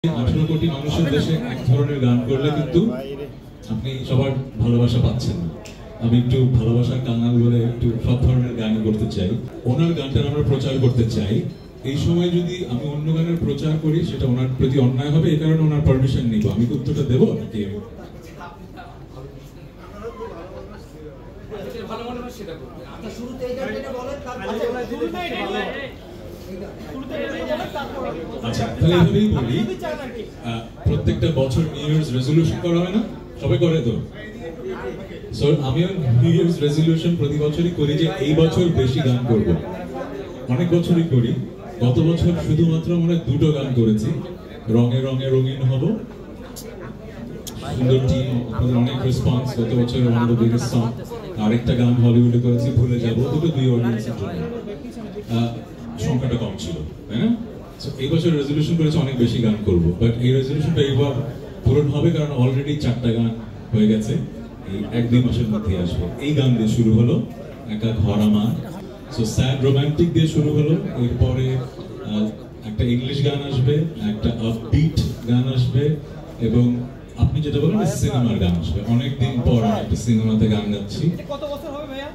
18 কোটি মানুষের দেশে এক ধরনের গান করলে কিন্তু আপনি সবার ভালোবাসা পাচ্ছেন না। আমি একটু ভালোবাসার কাঙাল বলে একটু সব ধরনের গান করতে চাই, ওনার গানটা আমরা প্রচার করতে চাই। এই সময় যদি আমি অন্য গানের প্রচার করি সেটা ওনার প্রতি অন্যায় হবে, এই কারণে ওনার পারমিশন নিব। আমি কি উত্তরটা দেবো নাকি? আচ্ছা, তাহলে এইভাবেই বলি, প্রত্যেকটা বছর নিউ ইয়ার্স রেজলিউশন করা হয় না? সবাই করে তো? সো আমিও নিউ ইয়ার্স রেজলিউশন প্রতি বছরই করি যে এই বছর বেশি গান করব। অনেক বছরই করি। গত বছর শুধুমাত্র আমরা 2টো গান করেছি, রঙে রঙে রঙিন হব। সুন্দর টিম, অনেক রেসপন্স। গত বছর one of the biggest song. আরেকটা গান হলিউডে করেছি, ভুলে যাব। দুই অডিয়েন্সের জন্য সংখ্যাটা কম ছিল, তাই না? এই বছর রেজলিউশন করেছে অনেক বেশি গান করব, বাট এই রেজলিউশনটা এইবার পূরণ হবে কারণ অলরেডি 4টা গান হয়ে গেছে, এই 1-2 মাসের মধ্যে আসবে। এই গান দিয়ে শুরু হলো, একা ঘর আমার। সো স্যাড রোমান্টিক দিয়ে শুরু হলো, এরপরে একটা ইংলিশ গান আসবে, একটা আপবিট গান আসবে, এবং আপনি যেটা বলেন সিনেমার গান আসবে। অনেকদিন পর একটা সিনেমাতে গান গাচ্ছি। কত বছর হবে ভাইয়া?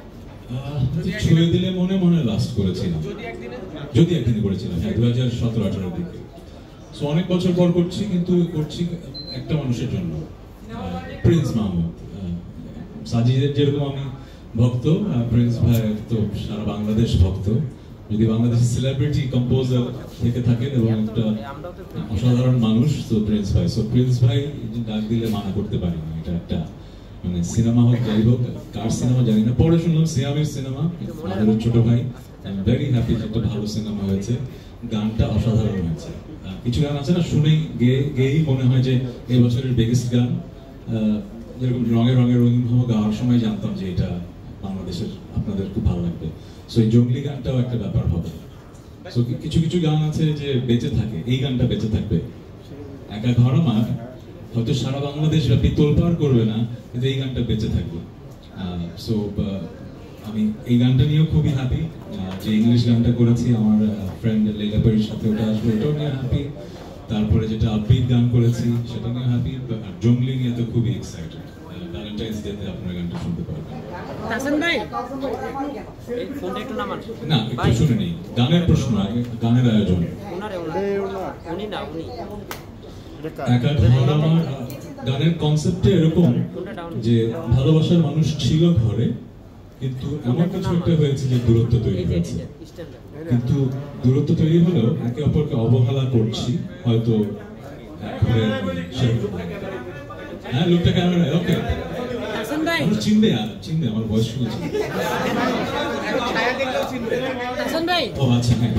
ছুঁয়ে দিলে মনে লাস্ট করেছিলাম, যদি একদিনে করেছিলাম, হ্যাঁ 2017-18 দিকে। সো অনেক বছর পর করছি, কিন্তু করছি একটা মানুষের জন্য, প্রিন্স মাহমুদ। সাজিদের যেরকম আমি ভক্ত, প্রিন্স ভাই তো সারা বাংলাদেশ ভক্ত। যদি বাংলাদেশের সেলিব্রিটি কম্পোজার থেকে থাকেন এবং একটা অসাধারণ মানুষ, তো প্রিন্স ভাই। সো প্রিন্স ভাই ডাক দিলে মানা করতে পারি না। এটা একটা মানে সিনেমা হোক, যাই হোক, কার সিনেমা জানি না, পরে শুনলাম সিয়ামের সিনেমা, আমাদের ছোট ভাই। আই এম ভেরি হ্যাপি যে একটা ভালো সিনেমা হয়েছে, গানটা অসাধারণ হয়েছে। কিছু গান আছে না, শুনেই গেয়েই মনে হয় যে এই বছরের বিগেস্ট গান। যেরকম রঙে রঙে রঙিন হবো গাওয়ার সময় জানতাম যে এটা বাংলাদেশের আপনাদের খুব ভালো লাগবে। সো এই জঙ্গলি গানটাও একটা ব্যাপার হবে। সো কিছু কিছু গান আছে যে বেঁচে থাকে, এই গানটা বেঁচে থাকবে। একা ঘর আমার হয়তো সারা বাংলাদেশ ব্যাপী তোলপাড় করবে না, কিন্তু এই গানটা বেঁচে থাকবে। সো আমি এই গানটা নিয়েও খুবই হ্যাপি। যে ইংলিশ গানটা করেছি আমার ফ্রেন্ড লেলা পেরির সাথে, ওটা আসবে, ওটাও নিয়ে হ্যাপি। তারপরে যেটা আপবিট গান করেছি সেটা নিয়ে হ্যাপি। আর জঙ্গলি নিয়ে তো খুবই এক্সাইটেড। ভ্যালেন্টাইন্স ডে তে আপনারা গানটা শুনতে পারবেন। হাসান ভাই, এই ফোনটা একটু নামান না, একটু শুনে নেই। গানের প্রশ্ন আগে, গানের আয়োজন। উনি একা ঘর আমার গানের কনসেপ্টে এরকম যে ভালোবাসার মানুষ ছিল ঘরে, কিন্তু এমন কিছু একটা হয়েছে যে দূরত্ব তৈরি হয়েছে। কিন্তু দূরত্ব তৈরি হলেও একে অপরকে অবহেলা করছি হয়তো ঘরের। হ্যাঁ, লোকটা ক্যামেরায়। ওকে, চিনবে, আমার ভয়েস শুনেছি। হাসান ভাই, ও আচ্ছা, হ্যাঁ।